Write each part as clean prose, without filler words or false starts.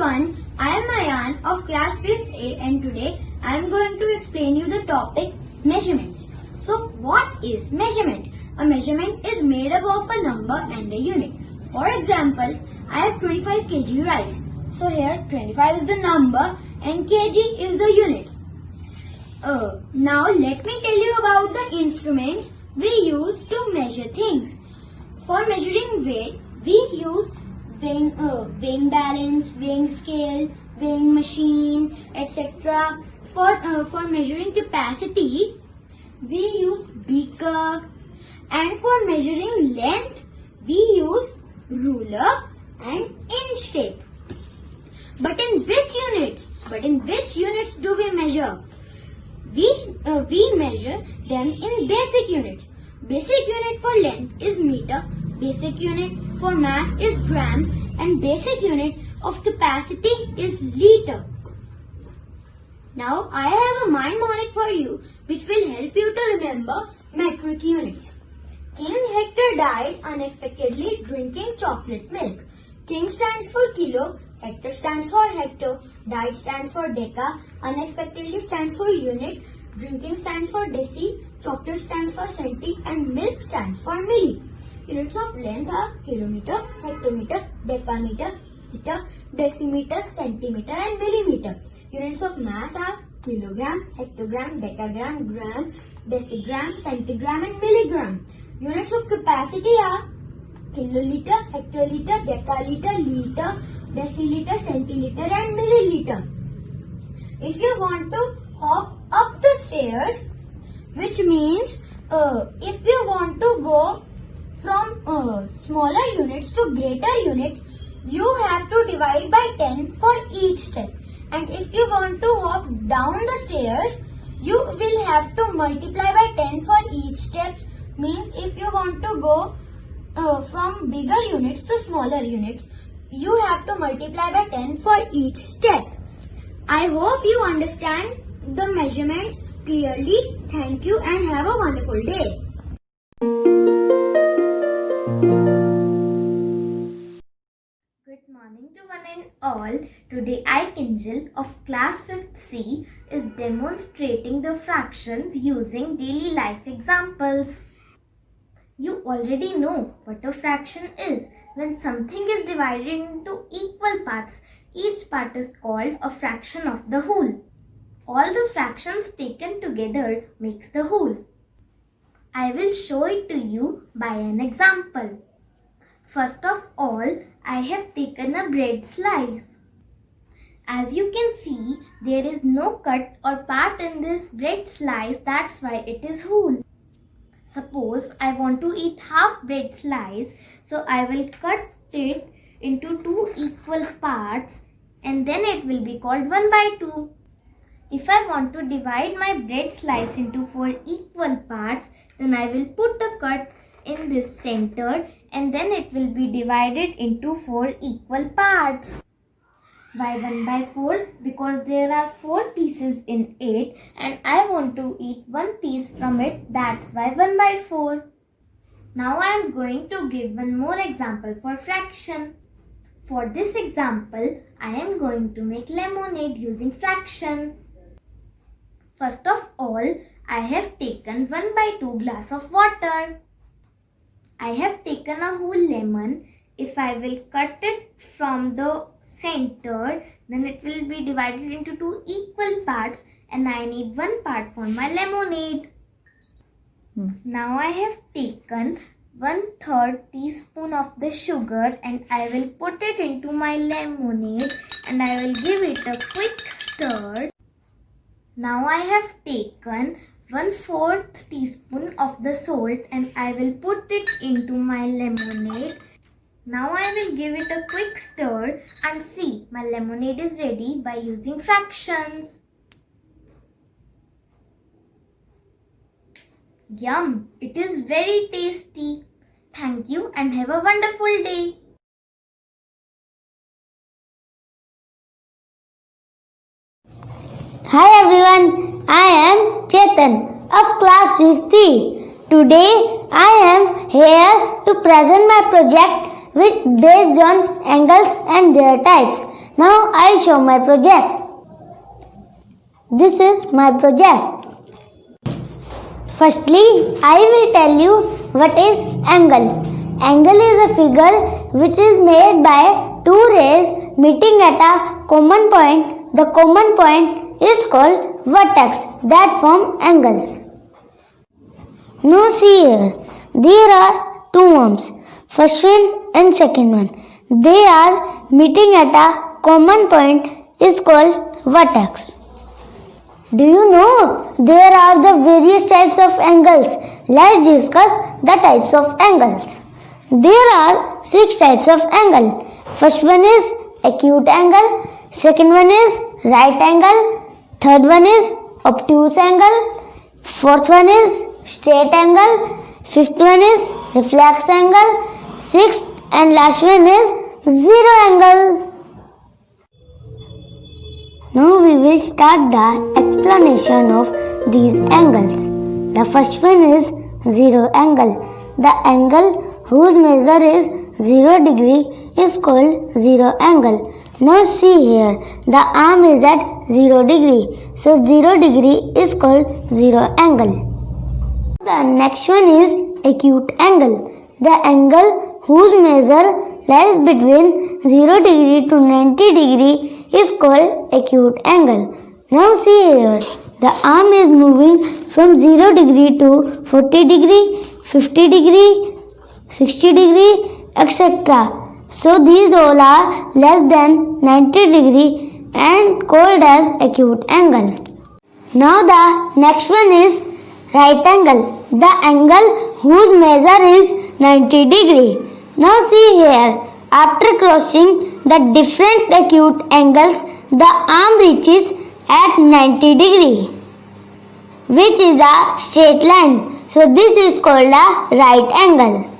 everyone, I am Mayan of class 5th A and today I am going to explain you the topic measurements. So what is measurement? A measurement is made up of a number and a unit. For example, I have 25 kg rice. So here 25 is the number and kg is the unit. Now let me tell you about the instruments we use to measure things. For measuring weight, we use weighing balance, weighing scale, weighing machine, etc. For measuring capacity, we use beaker, and for measuring length, we use ruler and inch tape. But in which units do we measure? We measure them in basic units. Basic unit for length is meter, basic unit for mass is gram, and basic unit of capacity is liter. Now I have a mnemonic for you which will help you to remember metric units. King Hector died unexpectedly drinking chocolate milk. King stands for kilo, Hector stands for hecto, died stands for deca, unexpectedly stands for unit, drinking stands for deci, chocolate stands for centi, and milk stands for milli. Units of length are kilometer, hectometer, decameter, meter, decimeter, centimeter, and millimeter. Units of mass are kilogram, hectogram, decagram, gram, decigram, centigram, and milligram. Units of capacity are kiloliter, hectoliter, decaliter, liter, deciliter, centiliter, and milliliter. If you want to hop up the stairs, which means if you want to go from smaller units to greater units, you have to divide by 10 for each step. And if you want to hop down the stairs, you will have to multiply by 10 for each step. Means if you want to go from bigger units to smaller units, you have to multiply by 10 for each step. I hope you understand the measurements clearly. Thank you and have a wonderful day. Good morning to one and all. Today Kinjal of class 5th C is demonstrating the fractions using daily life examples. You already know what a fraction is. When something is divided into equal parts, each part is called a fraction of the whole. All the fractions taken together makes the whole. I will show it to you by an example. First of all, I have taken a bread slice. As you can see, there is no cut or part in this bread slice, that's why it is whole. Suppose I want to eat half bread slice, so I will cut it into 2 equal parts and then it will be called 1 by 2. If I want to divide my bread slice into 4 equal parts, then I will put a cut in this center and then it will be divided into 4 equal parts. Why 1 by 4? Because there are 4 pieces in it and I want to eat 1 piece from it, that's why 1 by 4. Now I am going to give one more example for fraction. For this example, I am going to make lemonade using fraction. First of all, I have taken 1 by 2 glass of water. I have taken a whole lemon. If I will cut it from the center, then it will be divided into 2 equal parts and I need 1 part for my lemonade. Now I have taken 1/3 teaspoon of the sugar and I will put it into my lemonade and I will give it a quick stir. Now I have taken 1/4 teaspoon of the salt and I will put it into my lemonade. Now I will give it a quick stir and see, my lemonade is ready by using fractions. Yum! It is very tasty. Thank you and have a wonderful day. Hi everyone, I am Chetan of class 5th. Today I am here to present my project which based on angles and their types. Now I show my project. This is my project. Firstly, I will tell you what is angle. Angle is a figure which is made by two rays meeting at a common point. The common point is called vertex that form angles. Now see here, there are two arms, first one and second one. They are meeting at a common point is called vertex. Do you know there are the various types of angles? Let's discuss the types of angles. There are 6 types of angle. First one is acute angle, second one is right angle, third one is obtuse angle, fourth one is straight angle, fifth one is reflex angle, sixth and last one is zero angle. Now we will start the explanation of these angles. The first one is zero angle. The angle whose measure is 0 degree is called zero angle. Now see here, the arm is at 0 degree. So 0 degree is called zero angle. The next one is acute angle. The angle whose measure lies between 0 degree to 90 degree is called acute angle. Now see here, the arm is moving from 0 degree to 40 degree, 50 degree, 60 degree, etc. So these all are less than 90 degree and called as acute angle. Now the next one is right angle. The angle whose measure is 90 degree. Now see here, after crossing the different acute angles, the arm reaches at 90 degree, which is a straight line. So this is called a right angle.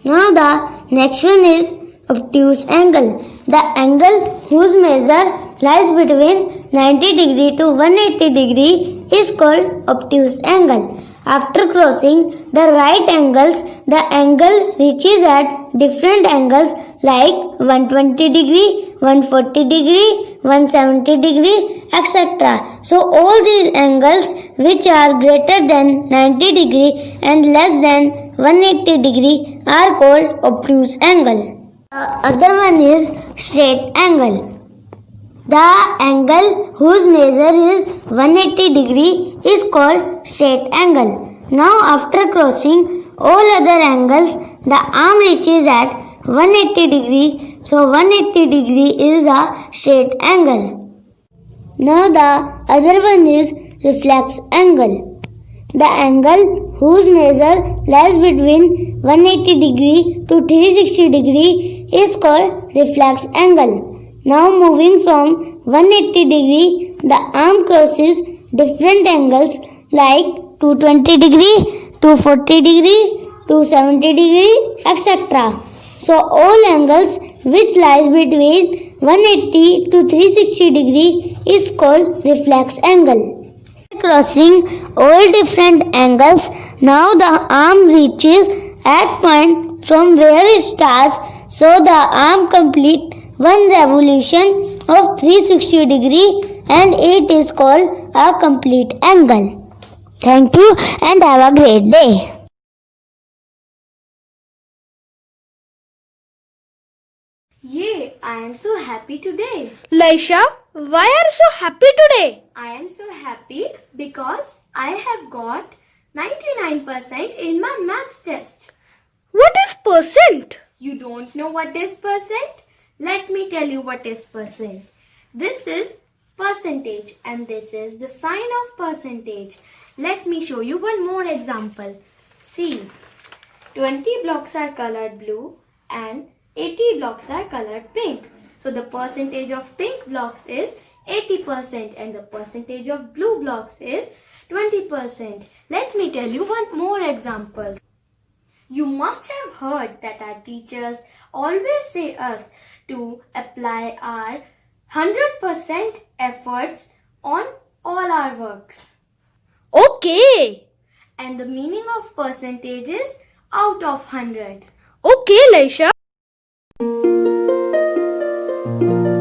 Now the next one is obtuse angle. The angle whose measure lies between 90 degree to 180 degree is called obtuse angle. After crossing the right angles, the angle reaches at different angles like 120 degree, 140 degree, 170 degree, etc. So all these angles which are greater than 90 degree and less than 180 degree are called obtuse angle. The other one is straight angle. The angle whose measure is 180 degree is called straight angle. Now after crossing all other angles, the arm reaches at 180 degree. So 180 degree is a straight angle. Now the other one is reflex angle. The angle whose measure lies between 180 degree to 360 degree is called reflex angle. Now moving from 180 degree, the arm crosses different angles like 220 degree, 240 degree, 270 degree, etc. So all angles which lies between 180 to 360 degree is called reflex angle. Crossing all different angles, now the arm reaches at point from where it starts, so the arm complete one revolution of 360 degree and it is called a complete angle. Thank you and have a great day. Yay, I am so happy today. Laisha, why are you so happy today? I am so happy because I have got 99% in my maths test. What is percent? You don't know what is percent? Let me tell you what is percent. This is percentage and this is the sign of percentage. Let me show you one more example. See, 20 blocks are colored blue and 80 blocks are colored pink. So the percentage of pink blocks is 80% and the percentage of blue blocks is 20%. Let me tell you one more example. You must have heard that our teachers always say us to apply our 100% efforts on all our works. Okay. And the meaning of percentage is out of 100. Okay, Laisha. Bye.